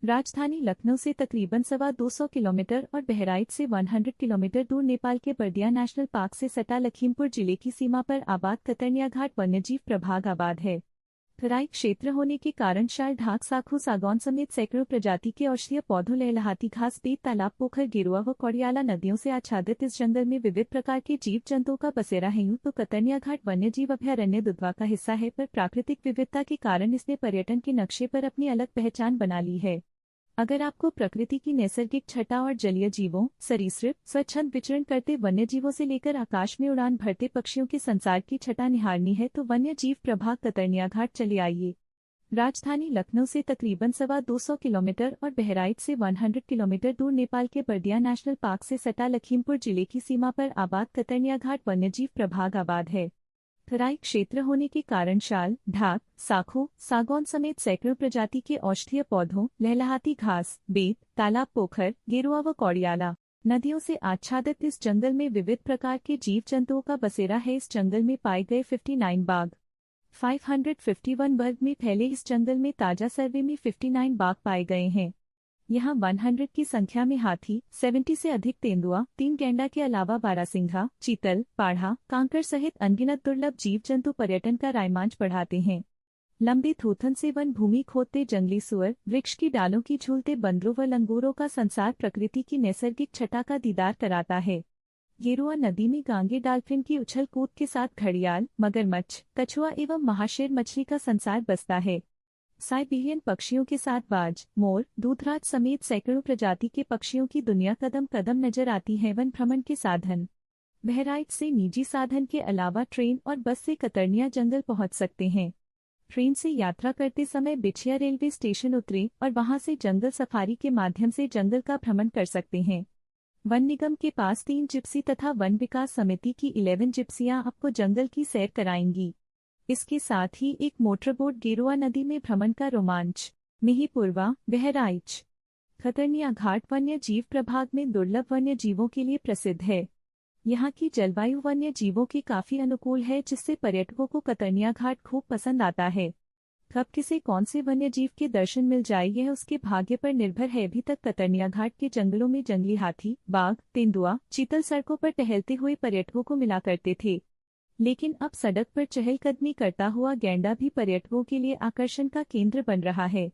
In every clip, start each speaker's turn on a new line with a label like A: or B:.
A: राजधानी लखनऊ से तकरीबन 225 किलोमीटर और बहराइच से 100 किलोमीटर दूर नेपाल के बर्दिया नेशनल पार्क से सटा लखीमपुर जिले की सीमा पर आबाद कतरनिया घाट वन्यजीव प्रभाग आबाद है। तराई क्षेत्र होने के कारण शाल, ढाक, साखू, सागौन समेत सैकड़ों प्रजाति के औषधीय पौधों, लहलहाती घास, बेत, तालाब, पोखर, गेरुआ व कौड़ियाला नदियों से आच्छादित इस जंगल में विविध प्रकार के जीव जंतुओं का बसेरा है। यूं तो कतरनिया घाट वन्यजीव अभयारण्य दुधवा का हिस्सा है, पर प्राकृतिक विविधता के कारण इसने पर्यटन के नक्शे पर अपनी अलग पहचान बना ली है। अगर आपको प्रकृति की नैसर्गिक छटा और जलीय जीवों, सरीसृप, स्वच्छंद विचरण करते वन्यजीवों से लेकर आकाश में उड़ान भरते पक्षियों के संसार की छटा निहारनी है तो वन्यजीव प्रभाग कतरनिया घाट चले आइए। राजधानी लखनऊ से तकरीबन 225 किलोमीटर और बहराइच से 100 किलोमीटर दूर नेपाल के बर्दिया नेशनल पार्क से सटा लखीमपुर जिले की सीमा पर आबाद कतरनिया घाट वन्यजीव प्रभाग आबाद है। तराई क्षेत्र होने के कारण शाल, ढाक, साखू, सागौन समेत सैकड़ों प्रजाति के औषधीय पौधों, लहलहाती घास, बेत, तालाब, पोखर, गेरुआ व कौड़ियाला नदियों से आच्छादित इस जंगल में विविध प्रकार के जीव जंतुओं का बसेरा है। इस जंगल में पाए गए 59 बाघ, 551 वर्ग में फैले इस जंगल में ताजा सर्वे में 59 बाघ पाए गए हैं। यहाँ 100 की संख्या में हाथी, 70 से अधिक तेंदुआ, 3 गैंडा के अलावा बारहसिंघा, चीतल, पाढ़ा, कांकर सहित अनगिनत दुर्लभ जीव जंतु पर्यटन का रायमांच बढ़ाते हैं। लंबी थूथन से वन भूमि खोदते जंगली सुअर, वृक्ष की डालों की झूलते बंदरों व लंगूरों का संसार प्रकृति की नैसर्गिक छटा का दीदार कराता है। गेरुआ नदी में गांगे डॉल्फिन की उछल कूद के साथ घड़ियाल, मगरमच्छ, कछुआ एवं महाशेर मछली का संसार बसता है। साइबेरियन पक्षियों के साथ बाज, मोर, दूधराज समेत सैकड़ों प्रजाति के पक्षियों की दुनिया कदम कदम नजर आती है। वन भ्रमण के साधन। बहराइच से निजी साधन के अलावा ट्रेन और बस से कतरनिया जंगल पहुंच सकते हैं। ट्रेन से यात्रा करते समय बिछिया रेलवे स्टेशन उतरें और वहां से जंगल सफारी के माध्यम से जंगल का भ्रमण कर सकते हैं। वन निगम के पास 3 जिप्सी तथा वन विकास समिति की 11 जिप्सियां आपको जंगल की सैर कराएंगी। इसके साथ ही एक मोटरबोट गेरुआ नदी में भ्रमण का रोमांच। मिहीपुरवा, बहराइच। कतरनिया घाट वन्य जीव प्रभाग में दुर्लभ वन्य जीवों के लिए प्रसिद्ध है। यहाँ की जलवायु वन्य जीवों की काफी अनुकूल है, जिससे पर्यटकों को कतरनिया घाट खूब पसंद आता है। कब किसे कौन से वन्य जीव के दर्शन मिल जाए यह उसके भाग्य पर निर्भर है। अभी तक कतरनिया घाट के जंगलों में जंगली हाथी, बाघ, तेंदुआ, चीतल सड़कों पर टहलते हुए पर्यटकों को मिला करते थे, लेकिन अब सड़क पर चहलकदमी करता हुआ गैंडा भी पर्यटकों के लिए आकर्षण का केंद्र बन रहा है।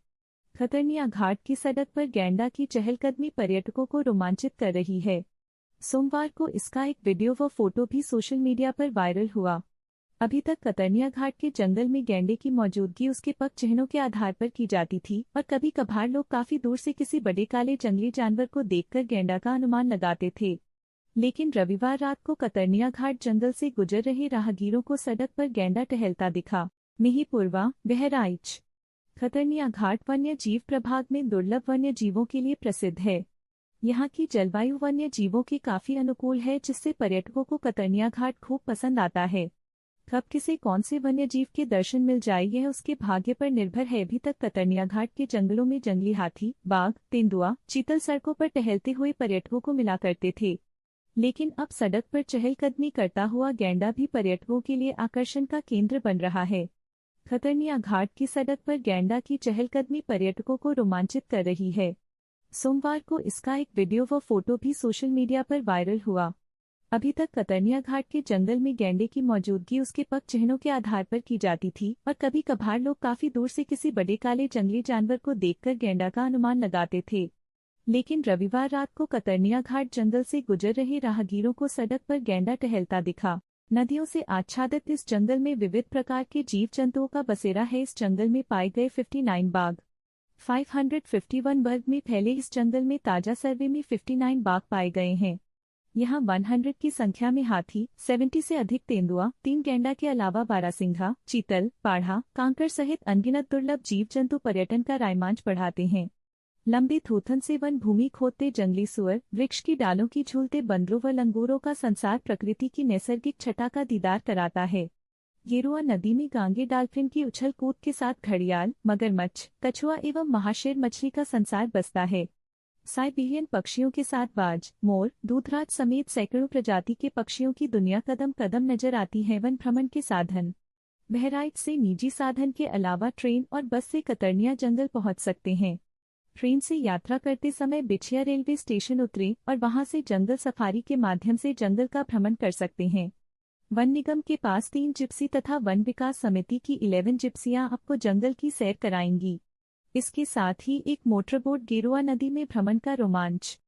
A: कतरनिया घाट की सड़क पर गैंडा की चहलकदमी पर्यटकों को रोमांचित कर रही है। सोमवार को इसका एक वीडियो व फोटो भी सोशल मीडिया पर वायरल हुआ। अभी तक कतरनिया घाट के जंगल में गैंडे की मौजूदगी उसके पग चिन्हों के आधार पर की जाती थी और कभी कभार लोग काफी दूर से किसी बड़े काले जंगली जानवर को देखकर गैंडा का अनुमान लगाते थे। लेकिन रविवार रात को कतरनिया घाट जंगल से गुजर रहे राहगीरों को सड़क पर गैंडा टहलता दिखा। मिहीपुरवा, बहराइच। कतरनिया घाट वन्य जीव प्रभाग में दुर्लभ वन्य जीवों के लिए प्रसिद्ध है। यहाँ की जलवायु वन्य जीवों की काफी अनुकूल है, जिससे पर्यटकों को कतरनिया घाट खूब पसंद आता है। कब किसे कौन से वन्य जीव के दर्शन मिल जाए यह उसके भाग्य पर निर्भर है। अभी तक कतरनिया घाट के जंगलों में जंगली हाथी, बाघ, तेंदुआ, चीतल सड़कों पर टहलते हुए पर्यटकों को मिला करते थे, लेकिन अब सड़क पर चहलकदमी करता हुआ गैंडा भी पर्यटकों के लिए आकर्षण का केंद्र बन रहा है। कतरनिया घाट की सड़क पर गैंडा की चहलकदमी पर्यटकों को रोमांचित कर रही है। सोमवार को इसका एक वीडियो व फोटो भी सोशल मीडिया पर वायरल हुआ। अभी तक कतरनिया घाट के जंगल में गैंडे की मौजूदगी उसके पग चिन्हों के आधार पर की जाती थी और कभी कभार लोग काफी दूर से किसी बड़े काले जंगली जानवर को देखकर गैंडा का अनुमान लगाते थे, लेकिन रविवार रात को कतरनिया घाट जंगल से गुजर रहे राहगीरों को सड़क पर गैंडा टहलता दिखा। नदियों से आच्छादित इस जंगल में विविध प्रकार के जीव जंतुओं का बसेरा है। इस जंगल में पाए गए 59 बाघ, 551 वर्ग में फैले इस जंगल में ताजा सर्वे में 59 बाघ पाए गए हैं। यहाँ 100 की संख्या में हाथी, 70 से अधिक तेंदुआ, 3 गैंडा के अलावा बारहसिंघा, चीतल, पाढ़ा, कांकर सहित अनगिनत दुर्लभ जीव जंतु पर्यटन का रायमांच बढ़ाते हैं। लंबी थूथन से वन भूमि खोदते जंगली सुअर, वृक्ष की डालों की झूलते बंदरों व लंगूरों का संसार प्रकृति की नैसर्गिक छटा का दीदार कराता है। गेरुआ नदी में गांगे डॉल्फिन की उछल कूद के साथ घड़ियाल, मगरमच्छ, कछुआ एवं महाशेर मछली का संसार बसता है। साइबेरियन पक्षियों के साथ बाज, मोर, दूधराज समेत सैकड़ों प्रजाति के पक्षियों की दुनिया कदम कदम नजर आती है। वन भ्रमण के साधन। बहराइच से निजी साधन के अलावा ट्रेन और बस से कतरनिया जंगल पहुंच सकते हैं। ट्रेन से यात्रा करते समय बिछिया रेलवे स्टेशन उतरें और वहां से जंगल सफारी के माध्यम से जंगल का भ्रमण कर सकते हैं। वन निगम के पास 3 जिप्सी तथा वन विकास समिति की 11 जिप्सियां आपको जंगल की सैर कराएंगी। इसके साथ ही एक मोटरबोट गेरुआ नदी में भ्रमण का रोमांच।